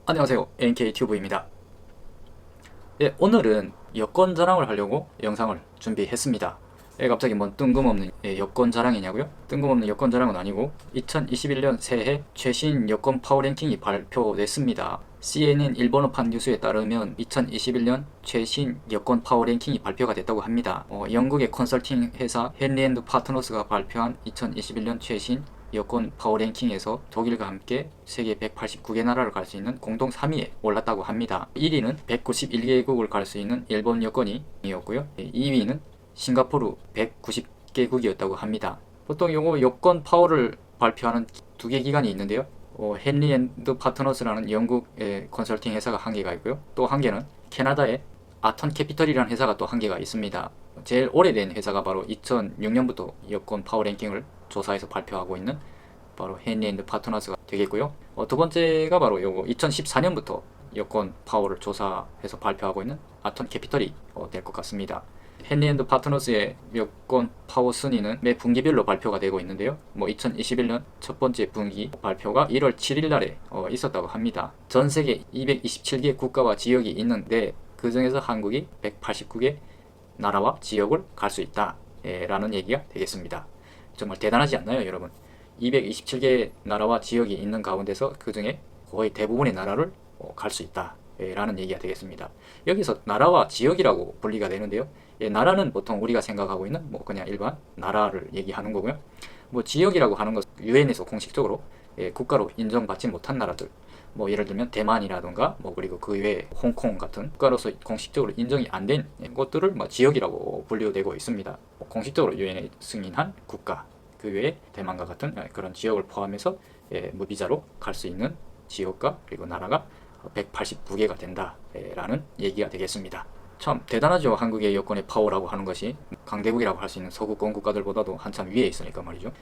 안녕하세요, NK튜브입니다. 예, 오늘은 여권 자랑을 하려고 영상을 준비했습니다. 갑자기 뭔 뜬금없는 여권 자랑이냐고요? 뜬금없는 여권 자랑은 아니고 2021년 새해 최신 여권 파워 랭킹이 발표됐습니다. CNN 일본어판 뉴스에 따르면 2021년 최신 여권 파워 랭킹이 발표가 됐다고 합니다. 영국의 컨설팅 회사 헨리 앤드 파트너스가 발표한 2021년 최신 여권 파워 랭킹에서 독일과 함께 세계 189개 나라를 갈 수 있는 공동 3위에 올랐다고 합니다. 1위는 191개국을 갈 수 있는 일본 여권이었고요. 2위는 싱가포르 190개국이었다고 합니다. 보통 요거 여권 파워를 발표하는 두 개 기관이 있는데요. 헨리 앤드 파트너스라는 영국의 컨설팅 회사가 한 개가 있고요. 또 한 개는 캐나다의 아턴 캐피털이라는 회사가 또 한 개가 있습니다. 제일 오래된 회사가 바로 2006년부터 여권 파워 랭킹을 조사해서 발표하고 있는 바로 헨리 앤드 파트너스가 되겠고요. 두 번째가 바로 요거 2014년부터 여권 파워를 조사해서 발표하고 있는 아턴 캐피털이 될 것 같습니다. 헨리 앤드 파트너스의 여권 파워 순위는 매 분기별로 발표가 되고 있는데요. 2021년 첫 번째 분기 발표가 1월 7일 날에 있었다고 합니다. 전 세계 227개 국가와 지역이 있는데 그 중에서 한국이 189개 나라와 지역을 갈 수 있다 라는 얘기가 되겠습니다. 정말 대단하지 않나요, 여러분? 227개 나라와 지역이 있는 가운데서 그 중에 거의 대부분의 나라를 갈 수 있다 라는 얘기가 되겠습니다. 여기서 나라와 지역이라고 분리가 되는데요. 나라는 보통 우리가 생각하고 있는 그냥 일반 나라를 얘기하는 거고요. 지역이라고 하는 것은 유엔에서 공식적으로 국가로 인정받지 못한 나라들, 예를 들면 대만이라든가 그리고 그 외에 홍콩 같은 국가로서 공식적으로 인정이 안 된 것들을 지역이라고 분류되고 있습니다. 공식적으로 유엔에 승인한 국가, 그 외에 대만과 같은 그런 지역을 포함해서 무비자로 갈 수 있는 지역과 그리고 나라가 189개가 된다라는 얘기가 되겠습니다. 참 대단하죠. 한국의 여권의 파워라고 하는 것이 강대국이라고 할 수 있는 서구권 국가들보다도 한참 위에 있으니까 말이죠.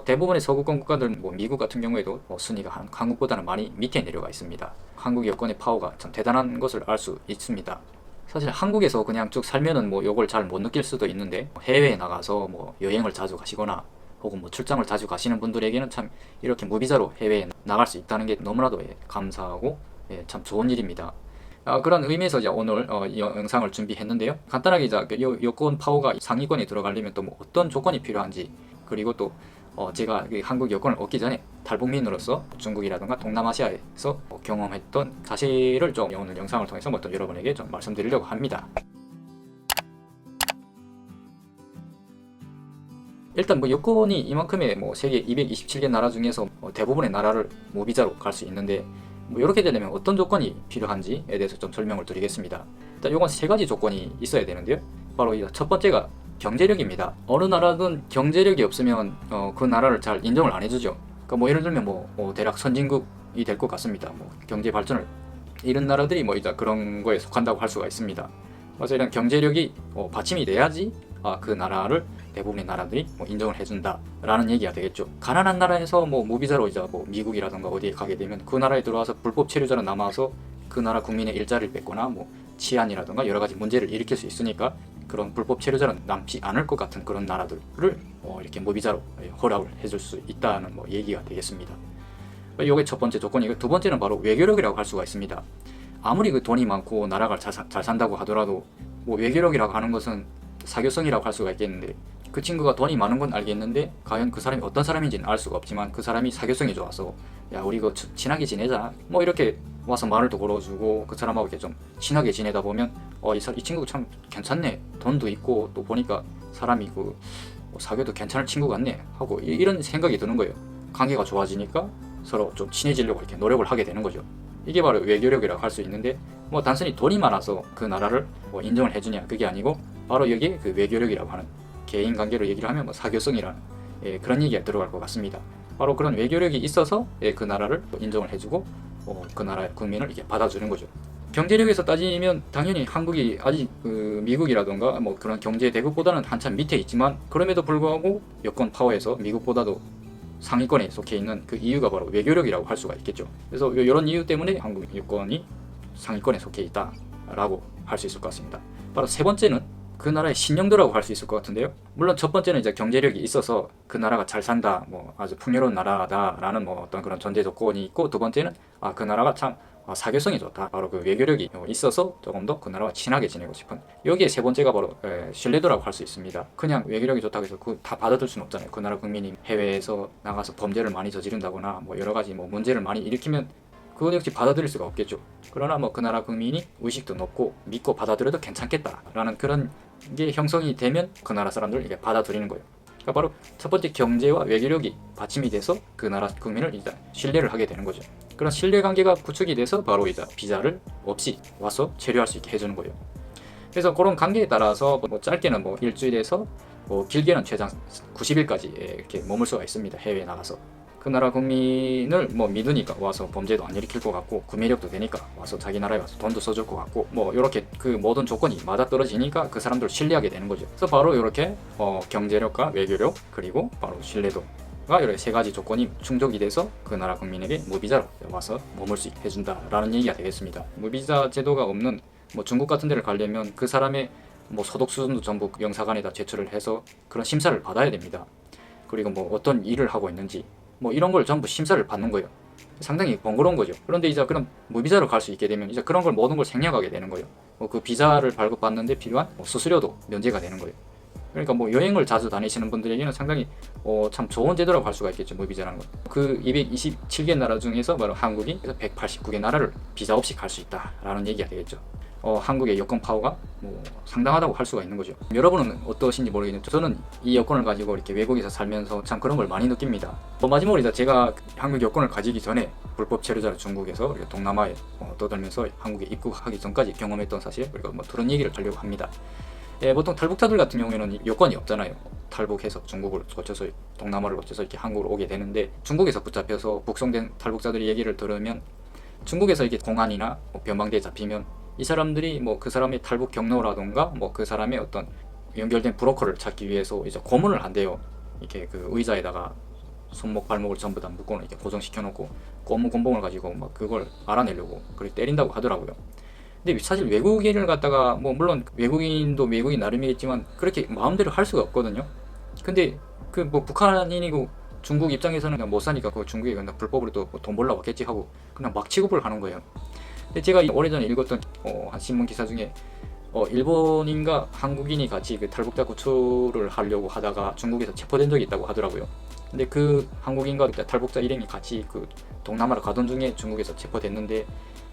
대부분의 서구권 국가들, 미국 같은 경우에도 순위가 한국보다는 많이 밑에 내려가 있습니다. 한국 여권의 파워가 참 대단한 것을 알 수 있습니다. 사실 한국에서 그냥 쭉 살면은 요걸 잘 못 느낄 수도 있는데, 해외에 나가서 여행을 자주 가시거나 혹은 출장을 자주 가시는 분들에게는 참 이렇게 무비자로 해외에 나갈 수 있다는 게 너무나도 감사하고 참 좋은 일입니다. 그런 의미에서 이제 오늘 영상을 준비했는데요. 간단하게 이제 여권 파워가 상위권에 들어가려면 또 어떤 조건이 필요한지, 그리고 또 제가 한국 여권을 얻기 전에 탈북민으로서 중국이라든가 동남아시아에서 경험했던 사실을 좀 오늘 영상을 통해서 또 여러분에게 좀 말씀드리려고 합니다. 일단 여권이 이만큼의 세계 227개 나라 중에서 대부분의 나라를 무비자로 갈 수 있는데, 이렇게 되려면 어떤 조건이 필요한지에 대해서 좀 설명을 드리겠습니다. 일단 이건 세 가지 조건이 있어야 되는데요. 바로 첫 번째가 경제력입니다. 어느 나라든 경제력이 없으면 그 나라를 잘 인정을 안 해주죠. 그러니까 예를 들면 대략 선진국이 될 것 같습니다. 경제 발전을 이런 나라들이 이제 그런 거에 속한다고 할 수가 있습니다. 그래서 이런 경제력이 받침이 돼야지 그 나라를 대부분의 나라들이 인정을 해준다 라는 얘기가 되겠죠. 가난한 나라에서 무비자로 이제 미국이라든가 어디에 가게 되면 그 나라에 들어와서 불법 체류자로 남아서 그 나라 국민의 일자리를 뺏거나 치안이라든가 여러 가지 문제를 일으킬 수 있으니까 그런 불법 체류자로 남지 않을 것 같은 그런 나라들을 이렇게 무비자로 허락을 해줄 수 있다는 얘기가 되겠습니다. 이게 첫 번째 조건이고, 두 번째는 바로 외교력이라고 할 수가 있습니다. 아무리 그 돈이 많고 나라가 잘 산다고 하더라도 외교력이라고 하는 것은 사교성이라고 할 수가 있겠는데, 그 친구가 돈이 많은 건 알겠는데 과연 그 사람이 어떤 사람인지는 알 수가 없지만 그 사람이 사교성이 좋아서 야 우리 이거 친하게 지내자 이렇게 와서 말을도 걸어주고 그 사람하고 이렇게 좀 친하게 지내다 보면 이 친구 참 괜찮네, 돈도 있고 또 보니까 사람이 사교도 괜찮은 친구 같네 하고 이런 생각이 드는 거예요. 관계가 좋아지니까 서로 좀 친해지려고 이렇게 노력을 하게 되는 거죠. 이게 바로 외교력이라고 할 수 있는데, 단순히 돈이 많아서 그 나라를 인정을 해주냐, 그게 아니고 바로 여기에 그 외교력이라고 하는, 개인 관계로 얘기를 하면 사교성이라는 그런 얘기가 들어갈 것 같습니다. 바로 그런 외교력이 있어서 그 나라를 인정을 해주고 그 나라의 국민을 이렇게 받아주는 거죠. 경제력에서 따지면 당연히 한국이 아직 미국이라던가 그런 경제 대국보다는 한참 밑에 있지만, 그럼에도 불구하고 여권 파워에서 미국보다도 상위권에 속해 있는 그 이유가 바로 외교력이라고 할 수가 있겠죠. 그래서 이런 이유 때문에 한국 여권이 상위권에 속해 있다라고 할 수 있을 것 같습니다. 바로 세 번째는 그 나라의 신용도라고 할 수 있을 것 같은데요. 물론 첫 번째는 이제 경제력이 있어서 그 나라가 잘 산다, 아주 풍요로운 나라다라는 어떤 그런 전제 조건이 있고, 두 번째는 그 나라가 참 사교성이 좋다. 바로 그 외교력이 있어서 조금 더 그 나라와 친하게 지내고 싶은. 여기에 세 번째가 바로 신뢰도라고 할 수 있습니다. 그냥 외교력이 좋다고 해서 그 다 받아들 수는 없잖아요. 그 나라 국민이 해외에서 나가서 범죄를 많이 저지른다거나 뭐 여러 가지 뭐 문제를 많이 일으키면 그건 역시 받아들일 수가 없겠죠. 그러나 뭐 그 나라 국민이 의식도 높고 믿고 받아들여도 괜찮겠다라는 그런 게 형성이 되면 그 나라 사람들을 이게 받아들이는 거예요. 그러니까 바로 첫 번째 경제와 외교력이 받침이 돼서 그 나라 국민을 일단 신뢰를 하게 되는 거죠. 그런 신뢰관계가 구축이 돼서 바로 이제 비자를 없이 와서 체류할 수 있게 해주는 거예요. 그래서 그런 관계에 따라서 뭐 짧게는 뭐 일주일에서 뭐 길게는 최장 90일까지 이렇게 머물 수가 있습니다. 해외에 나가서. 그 나라 국민을 뭐 믿으니까 와서 범죄도 안 일으킬 것 같고 구매력도 되니까 와서 자기 나라에 와서 돈도 써줄 것 같고 뭐 이렇게 그 모든 조건이 맞아떨어지니까 그 사람들을 신뢰하게 되는 거죠. 그래서 바로 이렇게 경제력과 외교력 그리고 바로 신뢰도가 이렇게 세 가지 조건이 충족이 돼서 그 나라 국민에게 무비자로 와서 머물 수 있게 해준다라는 얘기가 되겠습니다. 무비자 제도가 없는 뭐 중국 같은 데를 가려면 그 사람의 뭐 소득 수준도 전부 영사관에다 제출을 해서 그런 심사를 받아야 됩니다. 그리고 뭐 어떤 일을 하고 있는지 뭐 이런 걸 전부 심사를 받는 거예요. 상당히 번거로운 거죠. 그런데 이제 그런 무비자로 갈 수 있게 되면 이제 그런 걸 모든 걸 생략하게 되는 거예요. 그 비자를 발급받는데 필요한 수수료도 면제가 되는 거예요. 그러니까 뭐 여행을 자주 다니시는 분들에게는 상당히 참 좋은 제도라고 할 수가 있겠죠. 무비자라는 건. 그 227개 나라 중에서 바로 한국이 189개 나라를 비자 없이 갈 수 있다라는 얘기가 되겠죠. 한국의 여권 파워가 뭐 상당하다고 할 수가 있는 거죠. 여러분은 어떠신지 모르겠는데 저는 이 여권을 가지고 이렇게 외국에서 살면서 참 그런 걸 많이 느낍니다. 마지막으로 제가 한국 여권을 가지기 전에 불법 체류자로 중국에서 동남아에 떠들면서 한국에 입국하기 전까지 경험했던 사실 그리고 뭐 그런 얘기를 하려고 합니다. 보통 탈북자들 같은 경우에는 여권이 없잖아요. 탈북해서 중국을 거쳐서 동남아를 거쳐서 이렇게 한국으로 오게 되는데 중국에서 붙잡혀서 북송된 탈북자들의 얘기를 들으면 중국에서 이렇게 공안이나 변방대에 잡히면 이 사람들이 뭐 그 사람의 탈북 경로라던가 뭐 그 사람의 어떤 연결된 브로커를 찾기 위해서 이제 고문을 한대요. 이렇게 그 의자에다가 손목 발목을 전부 다 묶고 이렇게 고정시켜 놓고 고무 곤봉을 가지고 막 그걸 알아내려고 그렇게 때린다고 하더라고요. 근데 사실 외국인을 갖다가 뭐 물론 외국인도 외국인 나름이겠지만 그렇게 마음대로 할 수가 없거든요. 근데 그 뭐 북한인이고 중국 입장에서는 그냥 못 사니까 그 중국에 그냥 불법으로 또 돈 벌러 왔겠지 하고 그냥 막 취급을 하는 거예요. 근데 제가 오래전에 읽었던 한 신문 기사 중에 일본인과 한국인이 같이 그 탈북자 구출을 하려고 하다가 중국에서 체포된 적이 있다고 하더라고요. 근데 그 한국인과 탈북자 일행이 같이 그 동남아를 가던 중에 중국에서 체포됐는데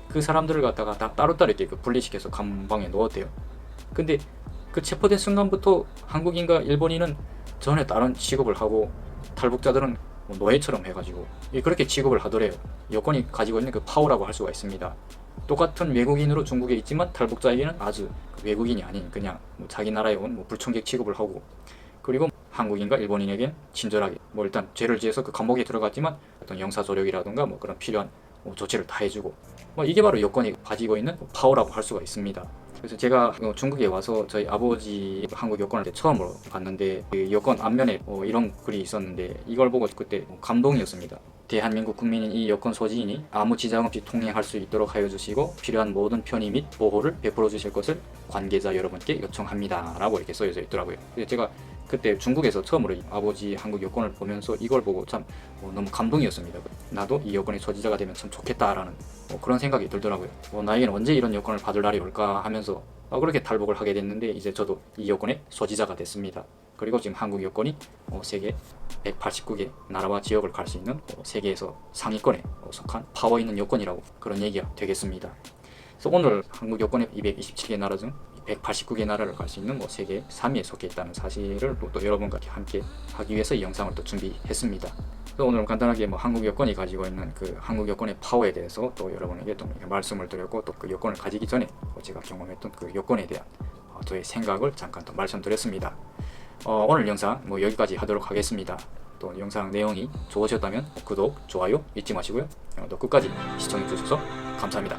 그 사람들을 갖다가 다 따로따로 이렇게 그 분리시켜서 감방에 넣었대요. 근데 그 체포된 순간부터 한국인과 일본인은 전혀 다른 취급을 하고 탈북자들은 뭐 노예처럼 해가지고 그렇게 취급을 하더래요. 여권이 가지고 있는 그 파워라고 할 수가 있습니다. 똑같은 외국인으로 중국에 있지만 탈북자에게는 아주 외국인이 아닌 그냥 뭐 자기 나라에 온 뭐 불청객 취급을 하고 그리고 한국인과 일본인에겐 친절하게 뭐 일단 죄를 지어서 그 감옥에 들어갔지만 어떤 형사조력이라든가 뭐 그런 필요한 뭐 조치를 다 해주고 뭐 이게 바로 여권이 가지고 있는 파워라고 할 수가 있습니다. 그래서 제가 중국에 와서 저희 아버지 한국 여권을 처음으로 봤는데 그 여권 앞면에 이런 글이 있었는데 이걸 보고 그때 감동이었습니다. 대한민국 국민인 이 여권 소지인이 아무 지장 없이 통행할 수 있도록 하여 주시고 필요한 모든 편의 및 보호를 베풀어 주실 것을 관계자 여러분께 요청합니다 라고 이렇게 써져 있더라고요. 그래서 제가 그때 중국에서 처음으로 아버지 한국 여권을 보면서 이걸 보고 참 너무 감동이었습니다. 나도 이 여권의 소지자가 되면 참 좋겠다라는 그런 생각이 들더라고요. 나에게는 언제 이런 여권을 받을 날이 올까 하면서 그렇게 탈북을 하게 됐는데 이제 저도 이 여권의 소지자가 됐습니다. 그리고 지금 한국 여권이 세계 189개 나라와 지역을 갈 수 있는 세계에서 상위권에 속한 파워 있는 여권이라고 그런 얘기가 되겠습니다. 그래서 오늘 한국 여권의 227개 나라 중 189개 나라를 갈 수 있는 세계 3위에 속해 있다는 사실을 또 여러분과 함께 하기 위해서 이 영상을 또 준비했습니다. 그래서 오늘 간단하게 한국 여권이 가지고 있는 그 한국 여권의 파워에 대해서 또 여러분에게 또 말씀을 드렸고 또 그 여권을 가지기 전에 제가 경험했던 그 여권에 대한 저의 생각을 잠깐 또 말씀드렸습니다. 오늘 영상 여기까지 하도록 하겠습니다. 또 영상 내용이 좋으셨다면 구독, 좋아요 잊지 마시고요. 또 끝까지 시청해 주셔서 감사합니다.